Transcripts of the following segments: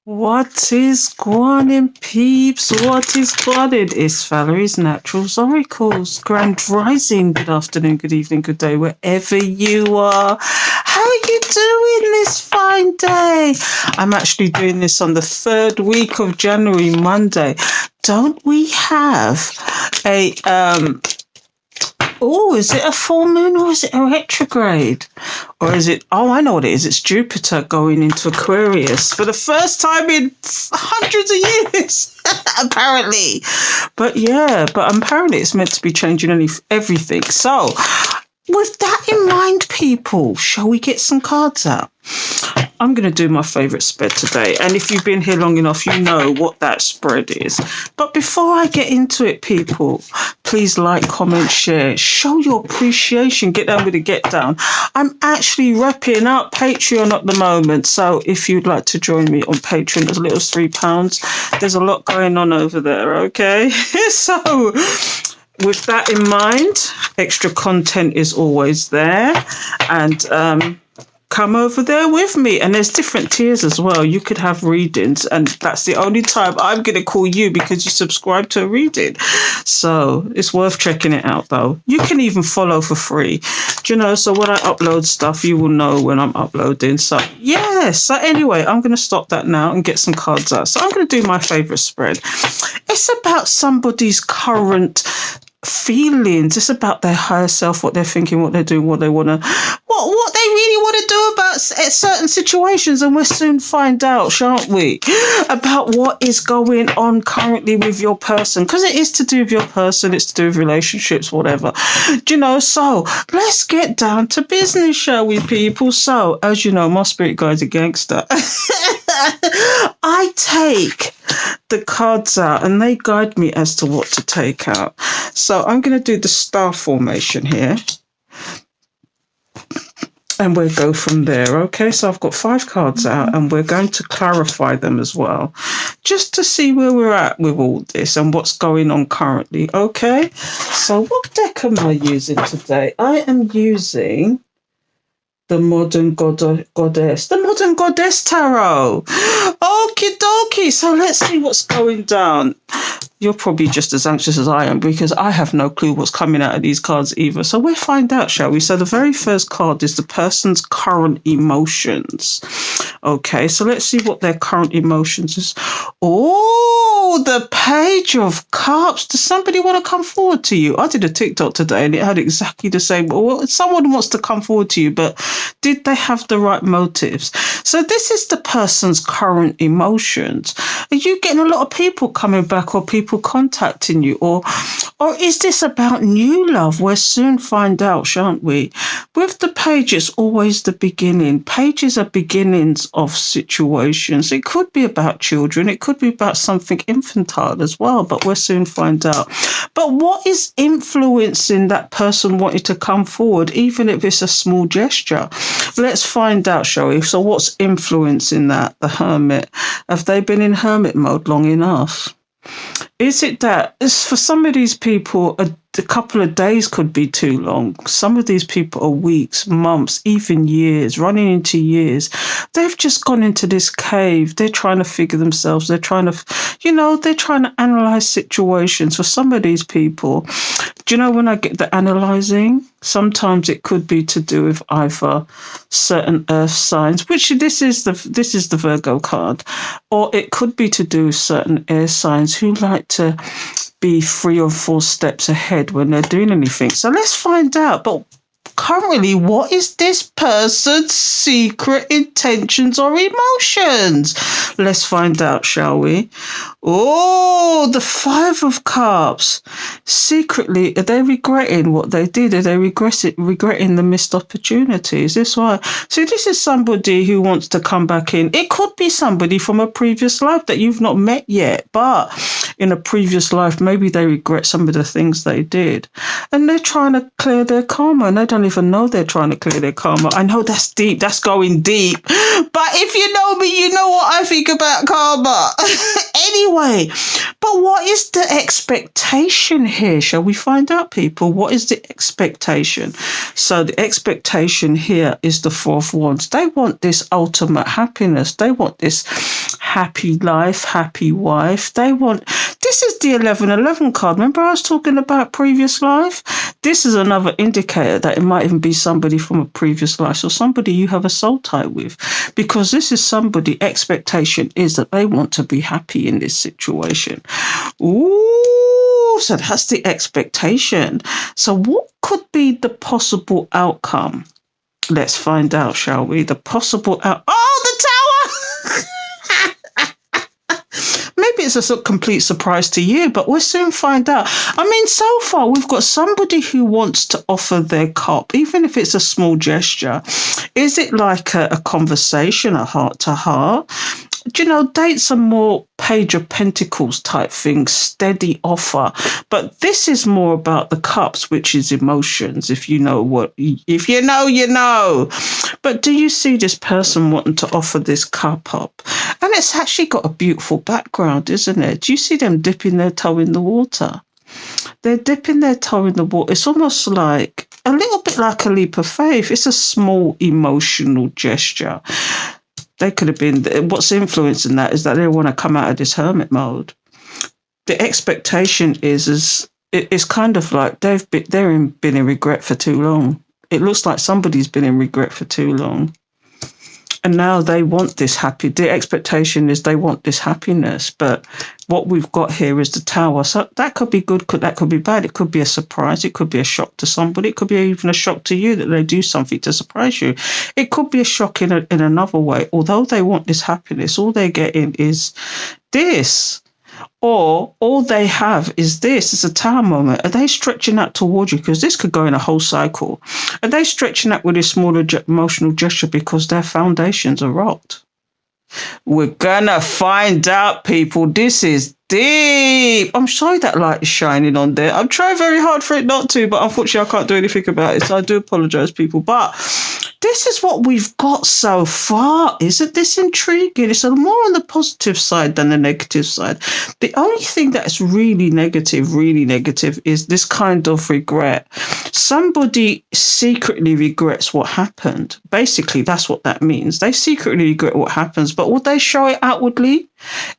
What is going on, peeps? What is going on? It's Valerie's Naturals Oracles. Grand Rising. Good afternoon, good evening, good day, wherever you are. How are you doing this fine day? I'm actually doing this on the third week of January, Monday. Don't we have a oh, is it a full moon or is it a retrograde? Or is it, oh, I know what it is. It's Jupiter going into Aquarius for the first time in hundreds of years, apparently. But yeah, but apparently it's meant to be changing everything. So, with that in mind, people, shall we get some cards out? I'm going to do my favourite spread today. And if you've been here long enough, you know what that spread is. But before I get into it, people, please like, comment, share, show your appreciation, get down with the get down. I'm actually repping up Patreon at the moment. So if you'd like to join me on Patreon, as little as £3, there's a lot going on over there, okay? So with that in mind, extra content is always there. And come over there with me. And there's different tiers as well. You could have readings, and that's the only time I'm going to call you because you subscribe to a reading. So it's worth checking it out, though. You can even follow for free. Do you know? So when I upload stuff, you will know when I'm uploading. So yeah. So anyway, I'm going to stop that now and get some cards out. So I'm going to do my favorite spread. It's about somebody's current feelings. It's about their higher self, what they're thinking, what they're doing, what they want to, what they really want to do about certain situations. And we'll soon find out, shan't we, about what is going on currently with your person, because it is to do with your person, it's to do with relationships, whatever. Do you know? So let's get down to business, shall we, people? So as you know, my spirit guide's a gangster. I take the cards out and they guide me as to what to take out. So I'm going to do the star formation here. And we'll go from there, okay? So I've got 5 cards out and we're going to clarify them as well, just to see where we're at with all this and what's going on currently, okay? So what deck am I using today? I am using the Modern Goddess. The Modern Goddess Tarot. Okie dokie. So let's see what's going down. You're probably just as anxious as I am because I have no clue what's coming out of these cards either. So we'll find out, shall we? So the very first card is the person's current emotions. Okay, so let's see what their current emotions is. Oh, the Page of Cups. Does somebody want to come forward to you? I did a TikTok today and it had exactly the same. Well, someone wants to come forward to you, but did they have the right motives? So this is the person's current emotions. Are you getting a lot of people coming back or people contacting you, or is this about new love? We'll soon find out, shan't we? With the page, it's always the beginning. Pages are beginnings of situations. It could be about children, it could be about something infantile as well, but we'll soon find out. But what is influencing that person wanting to come forward, even if it's a small gesture? Let's find out, shall we? So what's influencing that? The Hermit. Have they been in hermit mode long enough? Is it that for some of these people, a couple of days could be too long? Some of these people are weeks, months, even years, running into years. They've just gone into this cave. They're trying to figure themselves. They're trying to, they're trying to analyze situations. For some of these people, do you know when I get the analyzing? Sometimes it could be to do with either certain earth signs, which this is the Virgo card, or it could be to do with certain air signs who like to be 3 or 4 steps ahead when they're doing anything. So let's find out. But currently, what is this person's secret intentions or emotions? Let's find out, shall we? Oh, the 5 of Cups. Secretly, are they regretting what they did? Are they regretting the missed opportunities? This why. See, this is somebody who wants to come back in. It could be somebody from a previous life that you've not met yet, but in a previous life. Maybe they regret some of the things they did. And they're trying to clear their karma, and they don't even know they're trying to clear their karma. I know that's deep. That's going deep. But if you know me, you know what I think about karma. Anyway, but what is the expectation here? Shall we find out, people? What is the expectation? So the expectation here is the Four of Wands. They want this ultimate happiness. They want this happy life, happy wife. They want, this is the 1111 card. Remember I was talking about previous life? This is another indicator that it might even be somebody from a previous life or somebody you have a soul tie with, because this is somebody, expectation is that they want to be happy in this situation. Ooh, so that's the expectation. So what could be the possible outcome? Let's find out, shall we? The possible the Tower! Maybe it's a complete surprise to you, but we'll soon find out. I mean, so far, we've got somebody who wants to offer their cup, even if it's a small gesture. Is it like a conversation, a heart-to-heart? Do you know, dates are more Page of Pentacles type thing, steady offer. But this is more about the cups, which is emotions. If you know, you know. But do you see this person wanting to offer this cup up? And it's actually got a beautiful background, isn't it? Do you see them dipping their toe in the water? They're dipping their toe in the water. It's almost like a little bit like a leap of faith. It's a small emotional gesture. They could have been, what's influencing that is that they want to come out of this hermit mode. The expectation is it's kind of like they've been in regret for too long. It looks like somebody's been in regret for too long. And now they want this the expectation is they want this happiness. But what we've got here is the Tower. So that could be good, that could be bad. It could be a surprise. It could be a shock to somebody. It could be even a shock to you that they do something to surprise you. It could be a shock in another way. Although they want this happiness, all they're getting is this. Or all they have is this. It's a Tower moment. Are they stretching out towards you? Because this could go in a whole cycle. Are they stretching out with this smaller emotional gesture because their foundations are rocked? We're gonna find out, people. This is deep. I'm sorry that light is shining on there. I'm trying very hard for it not to, but unfortunately I can't do anything about it. So I do apologize, people. But this is what we've got so far. Isn't this intriguing? It's more on the positive side than the negative side. The only thing that's really negative is this kind of regret. Somebody secretly regrets what happened. Basically, that's what that means. They secretly regret what happens, but would they show it outwardly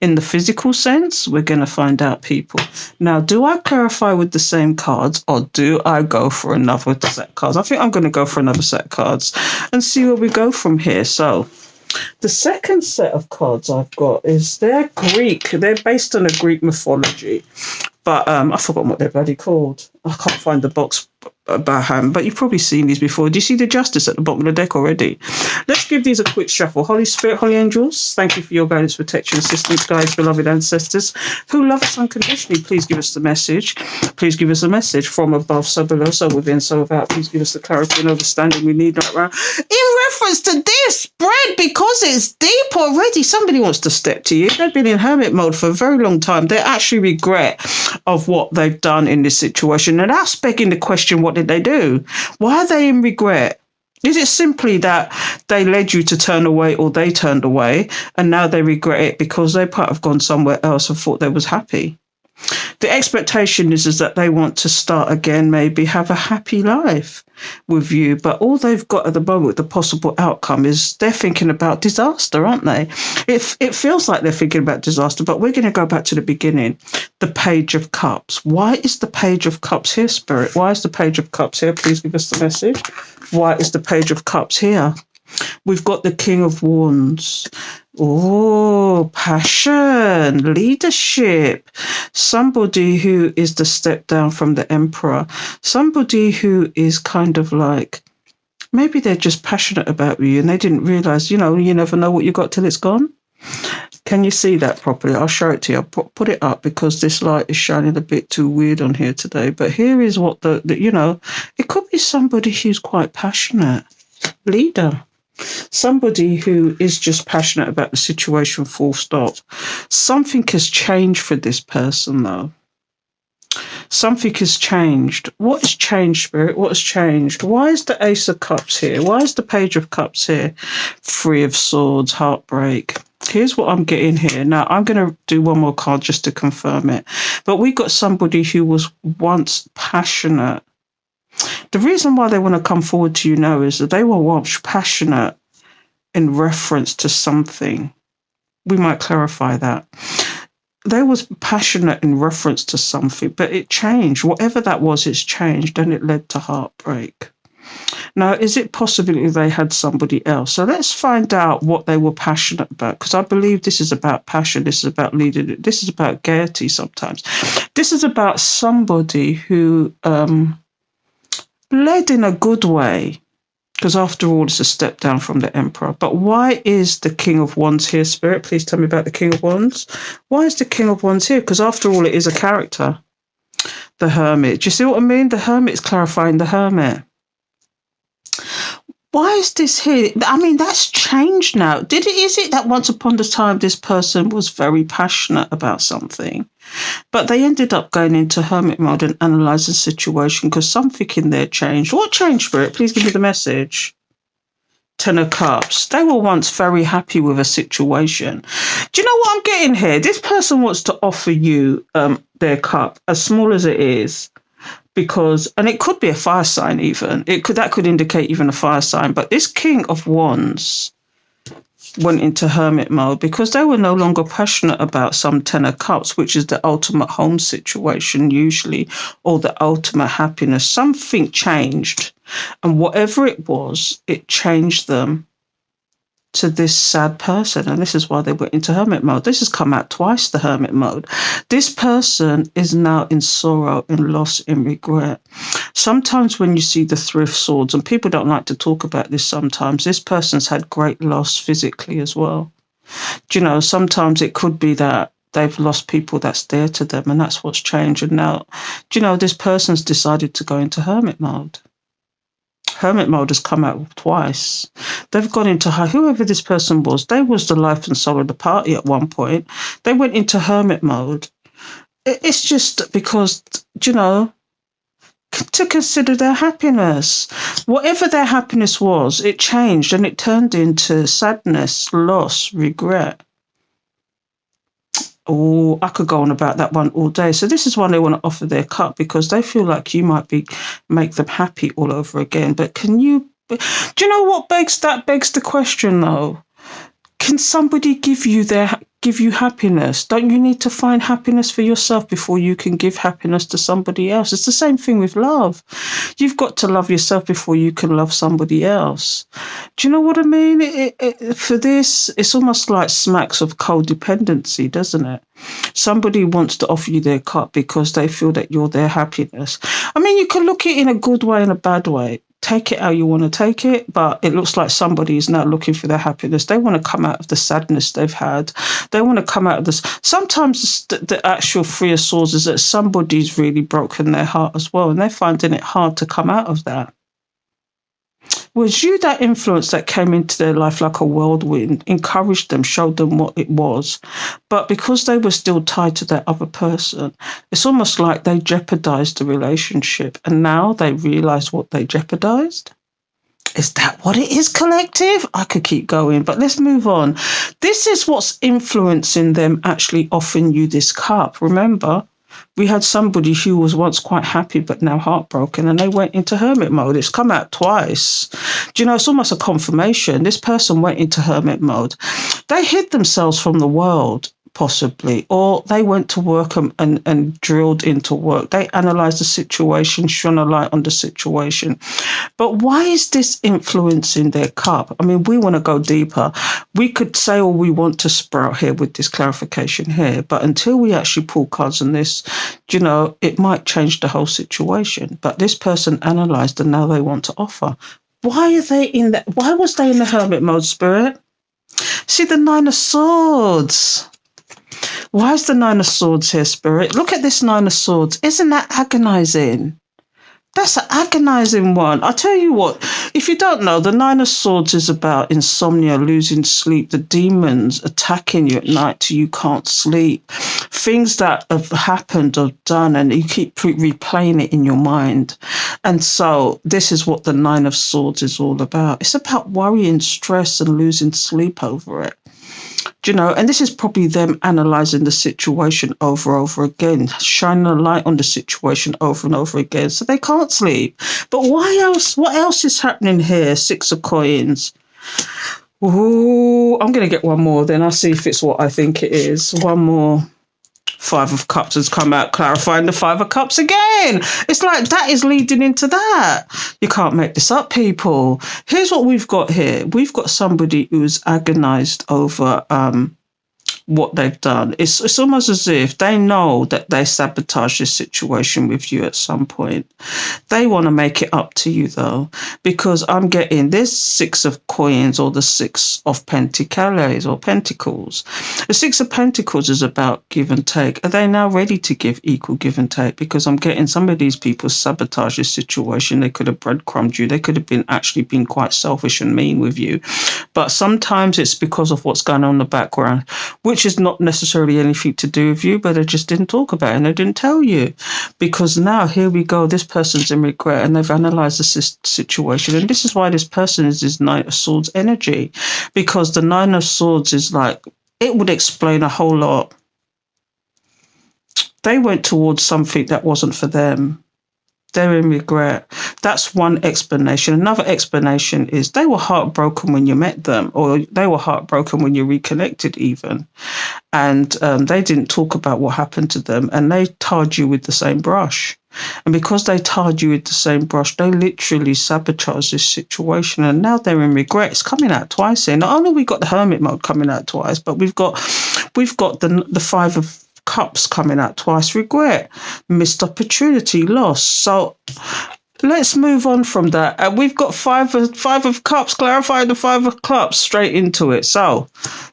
in the physical sense? We're going to find out, people. Now, do I clarify with the same cards or do I go for another set of cards? I think I'm going to go for another set of cards and see where we go from here. So the second set of cards I've got is they're Greek. They're based on a Greek mythology. But I forgot what they're bloody called. I can't find the box about him, but you've probably seen these before. Do you see the Justice at the bottom of the deck already? Let's give these a quick shuffle. Holy Spirit, Holy Angels, thank you for your guidance, protection, assistance, guides, beloved ancestors who love us unconditionally. Please give us the message. Please give us a message from above, so below, so within, so without. Please give us the clarity and understanding we need right now. In reference to this spread, because it's deep already, somebody wants to step to you. They've been in hermit mode for a very long time. They actually regret of what they've done in this situation. And that's begging the question, what did they do? Why are they in regret? Is it simply that they led you to turn away or they turned away and now they regret it because they might have gone somewhere else and thought they was happy? The expectation is that they want to start again, maybe have a happy life with you. But all they've got at the moment, the possible outcome is they're thinking about disaster, aren't they? It feels like they're thinking about disaster, but we're going to go back to the beginning. The Page of Cups. Why is the Page of Cups here, Spirit? Why is the Page of Cups here? Please give us the message. Why is the Page of Cups here? We've got the King of Wands. Oh, passion, leadership. Somebody who is the step down from the Emperor. Somebody who is kind of like, maybe they're just passionate about you and they didn't realize, you never know what you got till it's gone. Can you see that properly? I'll show it to you. I'll put it up because this light is shining a bit too weird on here today. But here is what it could be somebody who's quite passionate. Leader. Somebody who is just passionate about the situation, full stop. Something has changed for this person, though. Something has changed. What has changed, Spirit? What has changed? Why is the Ace of Cups here? Why is the Page of Cups here? Three of Swords, heartbreak. Here's what I'm getting here. Now, I'm going to do one more card just to confirm it. But we got somebody who was once passionate. The reason why they want to come forward to you now is that they were once passionate in reference to something. We might clarify that. They was passionate in reference to something, but it changed. Whatever that was, it's changed, and it led to heartbreak. Now, is it possible they had somebody else? So let's find out what they were passionate about, because I believe this is about passion. This is about leading. This is about gaiety sometimes. This is about somebody who led in a good way, because after all, it's a step down from the Emperor. But why is the King of Wands here, Spirit? Please tell me about the King of Wands. Why is the King of Wands here? Because after all, it is a character. The Hermit. Do you see what I mean? The Hermit is clarifying the Hermit. Why is this here? I mean, that's changed now. Is it that once upon a time this person was very passionate about something, but they ended up going into hermit mode and analysing the situation because something in there changed? What changed, Spirit? Please give me the message. Ten of Cups. They were once very happy with a situation. Do you know what I'm getting here? This person wants to offer you their cup, as small as it is. Because, and it could be a fire sign even. That could indicate even a fire sign. But this King of Wands went into hermit mode because they were no longer passionate about some Ten of Cups, which is the ultimate home situation usually, or the ultimate happiness. Something changed. And whatever it was, it changed them to this sad person, and this is why they went into hermit mode. This has come out twice, the hermit mode. This person is now in sorrow, in loss, in regret. Sometimes when you see the Three of Swords, and people don't like to talk about this sometimes, this person's had great loss physically as well. Do you know, sometimes it could be that they've lost people that's dear to them, and that's what's changed. And now, do you know, this person's decided to go into hermit mode. Hermit mode has come out twice. They've gone into whoever this person was. They was the life and soul of the party at one point. They went into hermit mode. It's just because, you know, to consider their happiness. Whatever their happiness was, it changed and it turned into sadness, loss, regret. Oh, I could go on about that one all day. So this is why they want to offer their cup, because they feel like you might make them happy all over again. But do you know what begs the question though? Can somebody give you happiness? Don't you need to find happiness for yourself before you can give happiness to somebody else? It's the same thing with love. You've got to love yourself before you can love somebody else. Do you know what I mean? For this, it's almost like smacks of codependency, doesn't it? Somebody wants to offer you their cup because they feel that you're their happiness. I mean, you can look at it in a good way and a bad way. Take it how you want to take it, but it looks like somebody is now looking for their happiness. They want to come out of the sadness they've had. They want to come out of this. Sometimes the actual Three of Swords is that somebody's really broken their heart as well, and they're finding it hard to come out of that. Was you that influence that came into their life like a whirlwind, encouraged them, showed them what it was, but because they were still tied to that other person, it's almost like they jeopardized the relationship, and now they realize what they jeopardized? Is that what it is, collective? I could keep going, but let's move on. This is what's influencing them actually offering you this cup. Remember, we had somebody who was once quite happy but now heartbroken, and they went into hermit mode. It's come out twice. Do you know, it's almost a confirmation. This person went into hermit mode. They hid themselves from the world, possibly, or they went to work and drilled into work. They analysed the situation, shone a light on the situation. But why is this influencing their cup? I mean, we want to go deeper. We could say all we want to sprout here with this clarification here, but until we actually pull cards on this, you know, it might change the whole situation. But this person analysed and now they want to offer. Why was they in the hermit mode, Spirit? See, the Nine of Swords. Why is the Nine of Swords here, Spirit? Look at this Nine of Swords. Isn't that agonizing? That's an agonizing one. I tell you what, if you don't know, the Nine of Swords is about insomnia, losing sleep, the demons attacking you at night till you can't sleep. Things that have happened or done, and you keep replaying it in your mind. And so this is what the Nine of Swords is all about. It's about worry and stress and losing sleep over it. And this is probably them analysing the situation over and over again, shining a light on the situation over and over again, so they can't sleep. But why else? What else is happening here? Six of Coins. Ooh, I'm going to get one more, then I'll see if it's what I think it is. One more. Five of Cups has come out, clarifying the Five of Cups again. It's like that is leading into that. You can't make this up, people. Here's what we've got here. We've got somebody who's agonized over what they've done. It's almost as if they know that they sabotaged this situation with you at some point. They want to make it up to you, though, because I'm getting this Six of Coins or the Six of Pentacles or Pentacles. The Six of Pentacles is about give and take. Are they now ready to give equal give and take? Because I'm getting some of these people sabotage this situation. They could have breadcrumbed you. They could have actually been quite selfish and mean with you. But sometimes it's because of what's going on in the background, which is not necessarily anything to do with you, but they just didn't talk about it and they didn't tell you. Because now, here we go, this person's in regret and they've analysed the situation. And this is why this person is this Knight of Swords energy. Because the Nine of Swords is like, it would explain a whole lot. They went towards something that wasn't for them. They're in regret. That's one explanation. Another explanation is they were heartbroken when you met them, or they were heartbroken when you reconnected even. And they didn't talk about what happened to them, and they tarred you with the same brush. And because they tarred you with the same brush, they literally sabotaged this situation. And now they're in regret. It's coming out twice here. Not only we got the Hermit mode coming out twice, but we've got the Five of Cups coming out twice. Regret, missed opportunity, loss. So let's move on from that. And we've got five of Cups, clarifying the Five of Cups, straight into it. So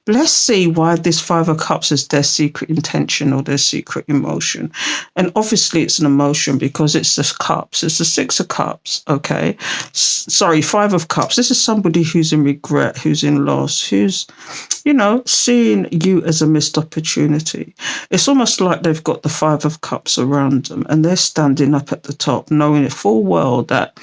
let's see why this Five of Cups is their secret intention or their secret emotion. And obviously it's an emotion because it's the Cups. It's the Six of Cups, okay? Sorry, Five of Cups. This is somebody who's in regret, who's in loss, who's, seeing you as a missed opportunity. It's almost like they've got the Five of Cups around them and they're standing up at the top, knowing it full well that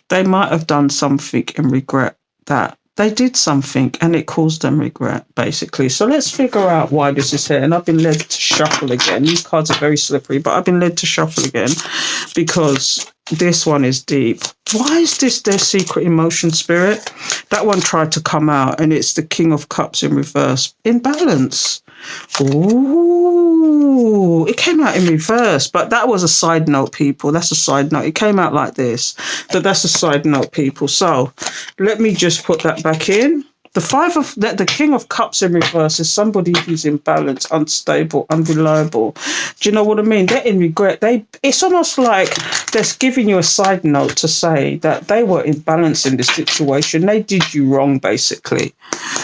they might have done something and regret that they did something and it caused them regret, basically. So let's figure out why this is here. And I've been led to shuffle again. These cards are very slippery, but I've been led to shuffle again because this one is deep. Why is this their secret emotion, Spirit? That one tried to come out and it's the King of Cups in reverse. Imbalance. Ooh, it came out in reverse, but that was a side note, people. That's a side note. It came out like this, but that's a side note, people. So let me just put that back in. The King of Cups in reverse is somebody who's imbalanced, unstable, unreliable. Do you know what I mean? They're in regret. It's almost like they're giving you a side note to say that they were imbalanced in this situation. They did you wrong, basically.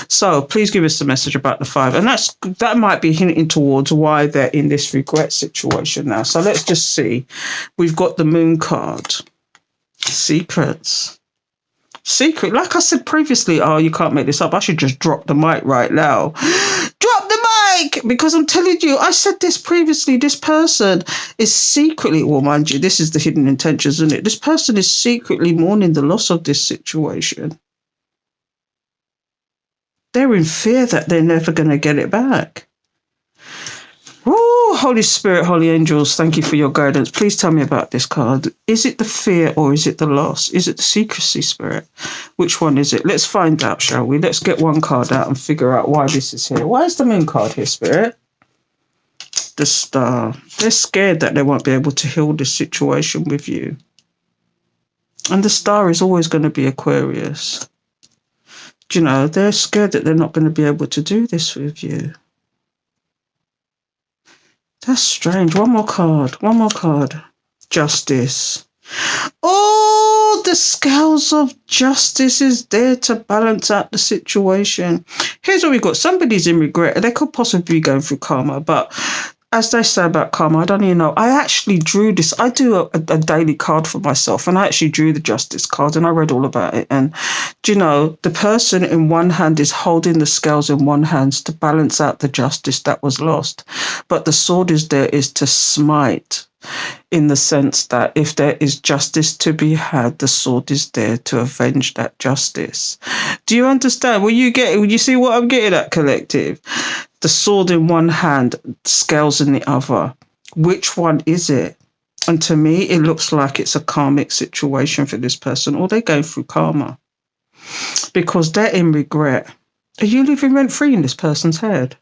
So please give us a message about the Five. And that might be hinting towards why they're in this regret situation now. So let's just see. We've got the Moon card. Secrets. Secret, like I said previously, you can't make this up. I should just drop the mic right now. Drop the mic! Because I'm telling you, I said this previously, this person is secretly, well, mind you, this is the hidden intentions, isn't it? This person is secretly mourning the loss of this situation. They're in fear that they're never going to get it back. Ooh, Holy Spirit, Holy Angels, thank you for your guidance. Please tell me about this card. Is it the fear or is it the loss? Is it the secrecy, Spirit? Which one is it? Let's find out, shall we? Let's get one card out and figure out why this is here. Why is the Moon card here, Spirit? The Star. They're scared that they won't be able to heal this situation with you. And the Star is always going to be Aquarius. Do you know, they're scared that they're not going to be able to do this with you. That's strange. One more card. Justice. Oh, the Scales of Justice is there to balance out the situation. Here's what we've got. Somebody's in regret. They could possibly be going through karma, but as they say about karma, I don't even know. I actually drew this. I do a daily card for myself, and I actually drew the justice card, and I read all about it. And do you know, the person in one hand is holding the scales in one hand to balance out the justice that was lost, but the sword is there is to smite, in the sense that if there is justice to be had, the sword is there to avenge that justice. Do you understand? Will you see what I'm getting at, collective? The sword in one hand, scales in the other. Which one is it? And to me, it looks like it's a karmic situation for this person, or they're going through karma because they're in regret. Are you living rent free in this person's head?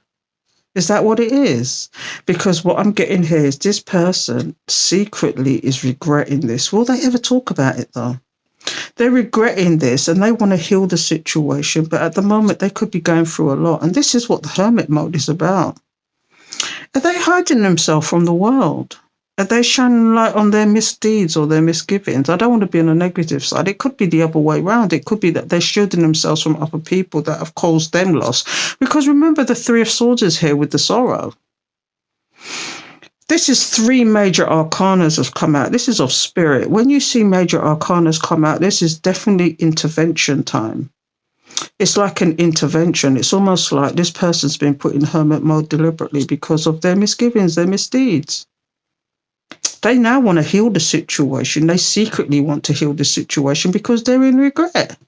Is that what it is? Because what I'm getting here is this person secretly is regretting this. Will they ever talk about it though? They're regretting this and they want to heal the situation, but at the moment they could be going through a lot. And this is what the hermit mode is about. Are they hiding themselves from the world? Are they shining light on their misdeeds or their misgivings? I don't want to be on a negative side. It could be the other way around. It could be that they're shielding themselves from other people that have caused them loss. Because remember, the Three of Swords is here with the sorrow. This is 3 major arcanas have come out. This is of spirit. When you see major arcanas come out, this is definitely intervention time. It's like an intervention. It's almost like this person's been put in hermit mode deliberately because of their misgivings, their misdeeds. They now want to heal the situation. They secretly want to heal the situation because they're in regret.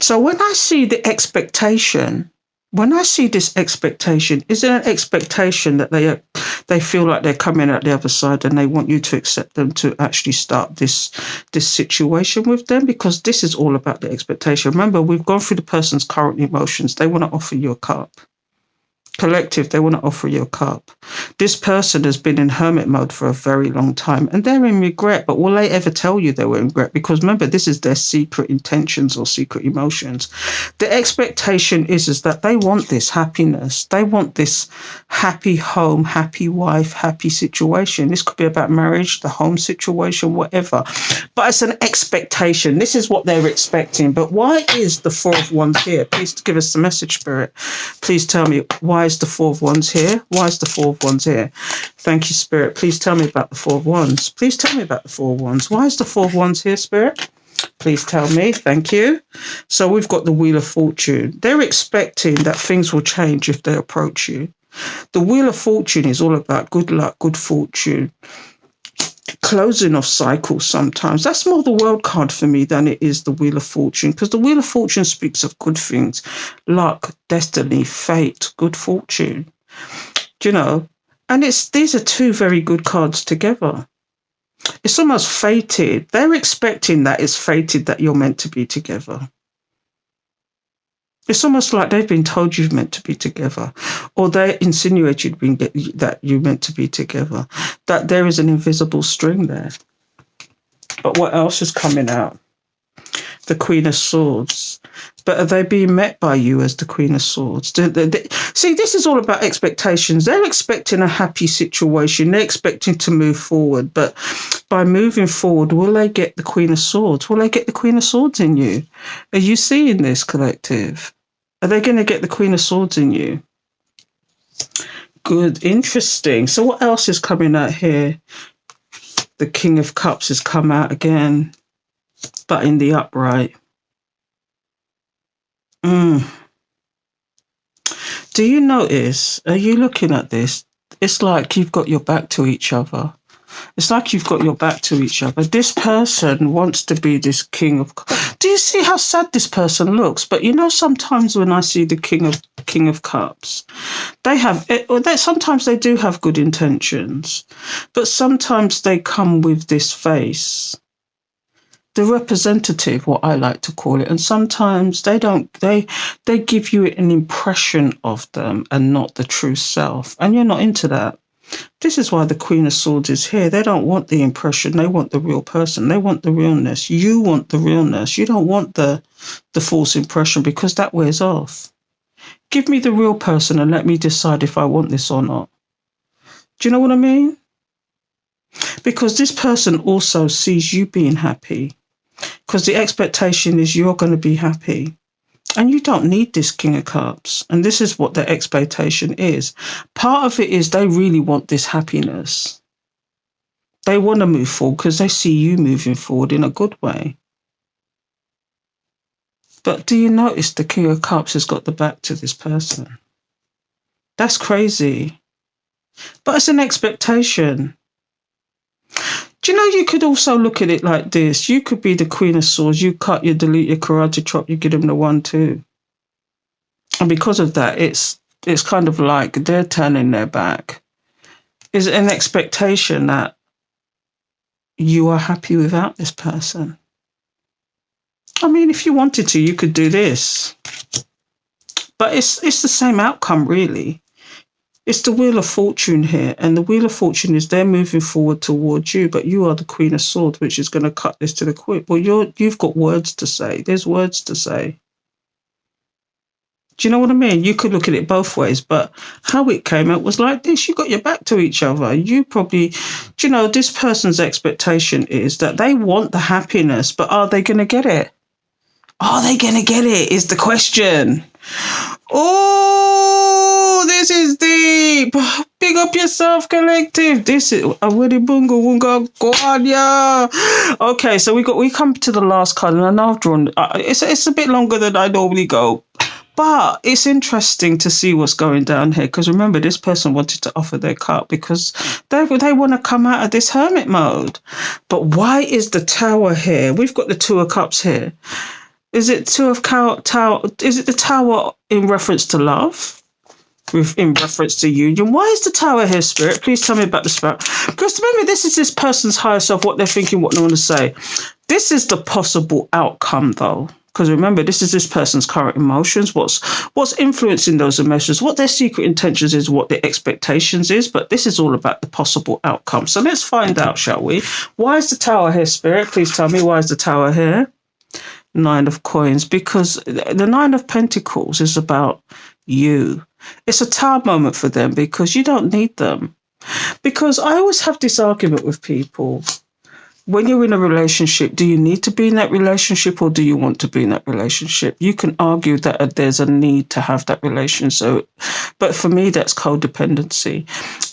So when I see the expectation, when I see this expectation, is it an expectation that they feel like they're coming out the other side and they want you to accept them to actually start this situation with them? Because this is all about the expectation. Remember, we've gone through the person's current emotions. They want to offer you a cup. Collective, they want to offer you a cup. This person has been in hermit mode for a very long time and they're in regret, but will they ever tell you they were in regret? Because remember, this is their secret intentions or secret emotions. The expectation is that they want this happiness. They want this happy home, happy wife, happy situation. This could be about marriage, the home situation, whatever. But it's an expectation. This is what they're expecting. But why is the Four of Wands here? Please give us the message, Spirit. Please tell me, why is the Four of Wands here? Why is the Four of Wands here? Thank you, Spirit. Please tell me about the Four of Wands. Please tell me about the Four of Wands. Why is the Four of Wands here, Spirit? Please tell me. Thank you. So we've got the Wheel of Fortune. They're expecting that things will change if they approach you. The Wheel of Fortune is all about good luck, good fortune, closing of cycles sometimes. That's more the World card for me than it is the Wheel of Fortune, because the Wheel of Fortune speaks of good things, luck, destiny, fate, good fortune. Do you know? And these are 2 very good cards together. It's almost fated. They're expecting that it's fated that you're meant to be together. It's almost like they've been told you're meant to be together, or they insinuated that you're meant to be together, that there is an invisible string there. But what else is coming out? The Queen of Swords. But are they being met by you as the Queen of Swords? See, this is all about expectations. They're expecting a happy situation. They're expecting to move forward. But by moving forward, will they get the Queen of Swords? Will they get the Queen of Swords in you? Are you seeing this, collective? Are they going to get the Queen of Swords in you? Good, interesting. So what else is coming out here? The King of Cups has come out again, but in the upright. Do you notice, are you looking at this? It's like you've got your back to each other. It's like you've got your back to each other. This person wants to be this King of... Do you see how sad this person looks? But you know, sometimes when I see the King of Cups, sometimes they do have good intentions, but sometimes they come with this face, the representative, what I like to call it, and sometimes they don't. They give you an impression of them and not the true self, and you're not into that. This is why the Queen of Swords is here. They don't want the impression. They want the real person. They want the realness. You want the realness. You don't want the false impression, because that wears off. Give me the real person and let me decide if I want this or not. Do you know what I mean? Because this person also sees you being happy, because the expectation is you're going to be happy. And you don't need this King of Cups. And this is what their expectation is. Part of it is they really want this happiness. They want to move forward because they see you moving forward in a good way. But do you notice the King of Cups has got the back to this person? That's crazy. But it's an expectation. Do you know you could also look at it like this? You could be the Queen of Swords. You cut, you delete, you karate chop, you give them the 1-2. And because of that, it's kind of like they're turning their back. Is it an expectation that you are happy without this person? I mean, if you wanted to, you could do this. But it's the same outcome, really. It's the Wheel of Fortune here. And the Wheel of Fortune is they're moving forward towards you, but you are the Queen of Swords, which is going to cut this to the quick. Well, you've got words to say. There's words to say. Do you know what I mean? You could look at it both ways, but how it came out was like this. You got your back to each other. You probably, this person's expectation is that they want the happiness, but are they going to get it? Are they going to get it is the question. Oh, this is deep. Big up yourself, collective. This is a Willy Bunga Wunga Guanya. Okay, so we come to the last card, and I know I've drawn. It's a bit longer than I normally go. But it's interesting to see what's going down here, because remember, this person wanted to offer their cup because they want to come out of this hermit mode. But why is the Tower here? We've got the Two of Cups here. Is it Tower? Is it the Tower in reference to love? In reference to union? Why is the Tower here, Spirit? Please tell me about the Spirit. Because remember, this is this person's higher self, what they're thinking, what they want to say. This is the possible outcome, though. Because remember, this is this person's current emotions, what's influencing those emotions, what their secret intentions is, what their expectations is. But this is all about the possible outcome. So let's find out, shall we? Why is the Tower here, Spirit? Please tell me, why is the Tower here? 9 of Coins. Because the 9 of Pentacles is about you. It's a Tower moment for them because you don't need them. Because I always have this argument with people. When you're in a relationship, do you need to be in that relationship or do you want to be in that relationship? You can argue that there's a need to have that relationship. But for me, that's codependency.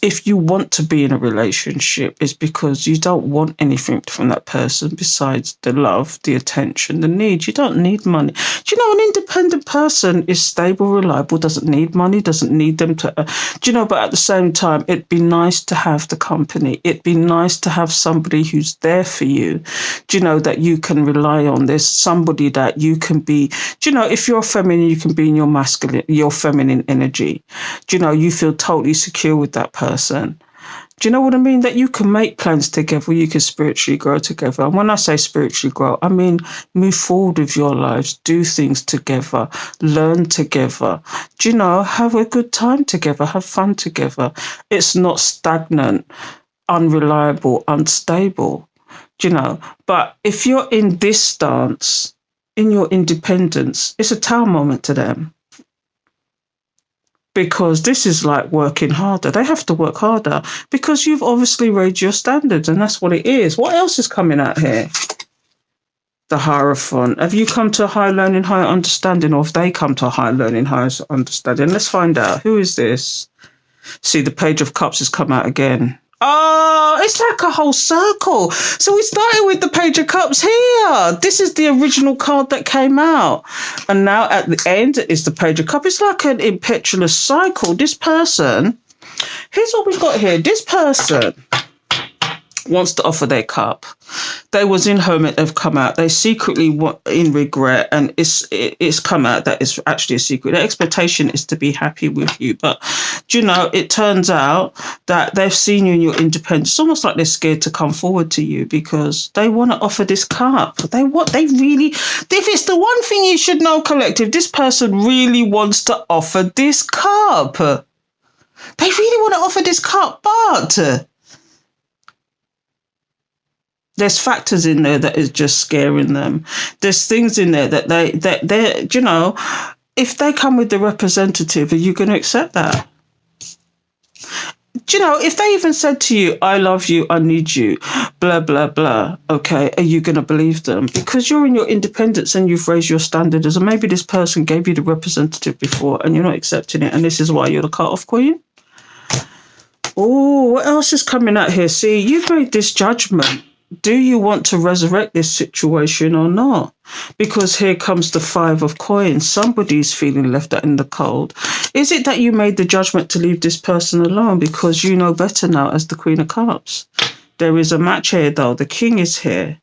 If you want to be in a relationship, it's because you don't want anything from that person besides the love, the attention, the need. You don't need money. Do you know, an independent person is stable, reliable, doesn't need money, doesn't need them to... but at the same time, it'd be nice to have the company. It'd be nice to have somebody who's there for you, that you can rely on. There's somebody that you can be, if you're feminine, you can be in your feminine energy. You feel totally secure with that person. Do you know what I mean? That you can make plans together, you can spiritually grow together. And when I say spiritually grow, I mean move forward with your lives, do things together, learn together. Have a good time together, have fun together. It's not stagnant, unreliable, unstable. But if you're in this stance, in your independence, it's a Tower moment to them. Because this is like working harder. They have to work harder because you've obviously raised your standards, and that's what it is. What else is coming out here? The Hierophant. Have you come to a higher learning, higher understanding, or have they come to a higher learning, higher understanding? Let's find out. Who is this? See, the Page of Cups has come out again. Oh, it's like a whole circle. So we started with the Page of Cups here. This is the original card that came out. And now at the end is the Page of Cups. It's like an impetuous cycle. This person, here's what we've got here. This person wants to offer their cup. They was in hermit, they've come out. They secretly in regret, and it's come out that it's actually a secret. Their expectation is to be happy with you. But, it turns out that they've seen you in your independence. It's almost like they're scared to come forward to you because they want to offer this cup. If it's the one thing you should know, collective, this person really wants to offer this cup. They really want to offer this cup, but... there's factors in there that is just scaring them. There's things in there that they're, if they come with the representative, are you going to accept that? Do you know, if they even said to you, I love you, I need you, blah, blah, blah, okay, are you going to believe them? Because you're in your independence and you've raised your standards, and maybe this person gave you the representative before and you're not accepting it, and this is why you're the cut-off queen. Oh, what else is coming out here? See, you've made this judgment. Do you want to resurrect this situation or not? Because here comes the 5 of coins. Somebody's feeling left out in the cold. Is it that you made the judgment to leave this person alone because you know better now as the Queen of Cups? There is a match here, though. The King is here.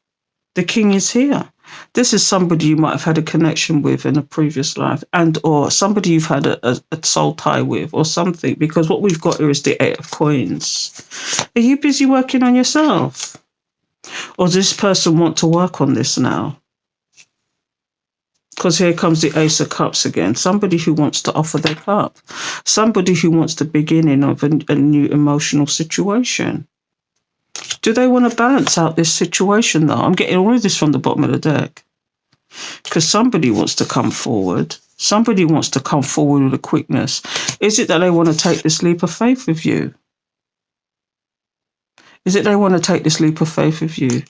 The King is here. This is somebody you might have had a connection with in a previous life, and or somebody you've had a soul tie with or something, because what we've got here is the 8 of coins. Are you busy working on yourself? Or does this person want to work on this now? Because here comes the Ace of Cups again. Somebody who wants to offer their cup. Somebody who wants the beginning of a new emotional situation. Do they want to balance out this situation, though? I'm getting all of this from the bottom of the deck. Because somebody wants to come forward. Somebody wants to come forward with a quickness. Is it that they want to take this leap of faith with you? Is it they want to take this leap of faith with you?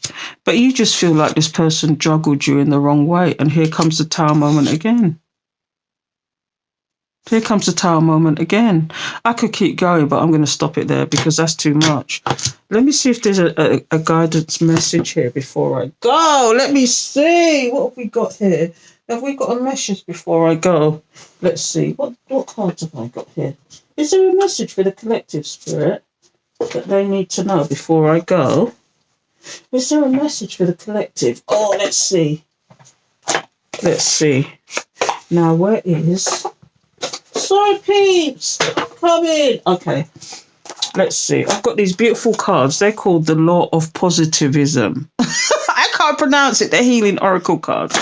But you just feel like this person juggled you in the wrong way. And here comes the Tower moment again. Here comes the Tower moment again. I could keep going, but I'm going to stop it there because that's too much. Let me see if there's a guidance message here before I go. Let me see. What have we got here? Have we got a message before I go? Let's see. What cards have I got here? Is there a message for the collective spirit that they need to know before I go? Is there a message for the collective? Oh, let's see. Let's see. Now, where is... Sorry, peeps. Come in. Okay. Let's see. I've got these beautiful cards. They're called the Law of Positivism. I can't pronounce it. They're healing oracle cards.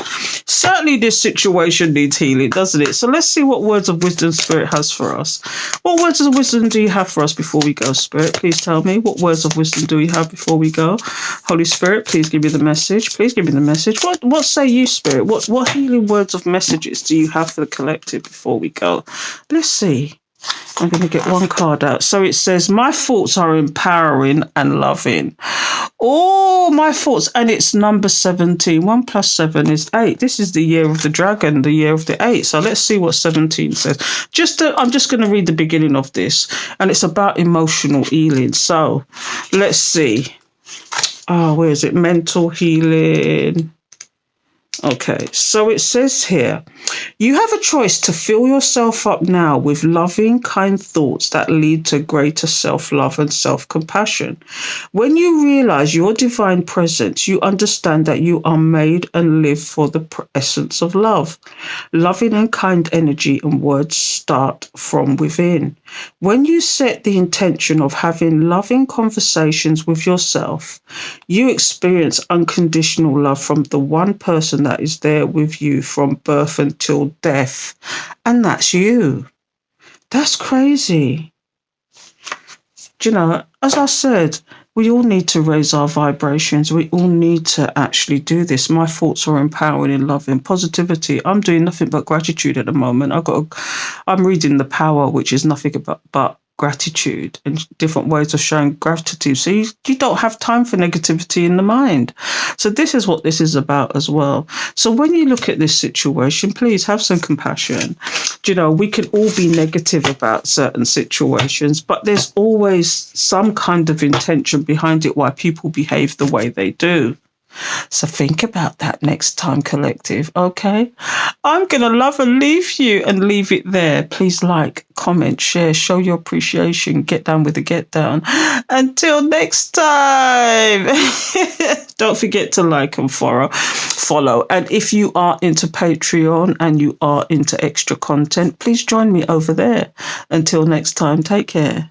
Certainly this situation needs healing, doesn't it? So let's see what words of wisdom Spirit has for us. What words of wisdom do you have for us before we go, Spirit? Please tell me. What words of wisdom do we have before we go? Holy Spirit, please give me the message. Please give me the message. What say you, Spirit? What healing words of messages do you have for the collective before we go? Let's see. I'm going to get one card out. So it says, my thoughts are empowering and loving. Oh, my thoughts. And it's number 17. 1 plus 7 is 8. This is the year of the dragon, the year of the 8. So let's see what 17 says. I'm just going to read the beginning of this. And it's about emotional healing. So let's see. Oh, where is it? Mental healing. Okay, so it says here, you have a choice to fill yourself up now with loving, kind thoughts that lead to greater self-love and self-compassion. When you realize your divine presence, you understand that you are made and live for the essence of love. Loving and kind energy and words start from within. When you set the intention of having loving conversations with yourself, you experience unconditional love from the one person that is there with you from birth until death. And that's you. That's crazy. Do you know, as I said, we all need to raise our vibrations. We all need to actually do this. My thoughts are empowering and loving. Positivity. I'm doing nothing but gratitude at the moment. I'm reading The Power, which is nothing but gratitude and different ways of showing gratitude. So you don't have time for negativity in the mind. So this is what this is about as well. So when you look at this situation, please have some compassion. You know, we can all be negative about certain situations, but there's always some kind of intention behind it why people behave the way they do. So think about that next time, collective, okay? I'm going to love and leave you and leave it there. Please like, comment, share, show your appreciation, get down with the get down. Until next time. Don't forget to like and follow. And if you are into Patreon and you are into extra content, please join me over there. Until next time, take care.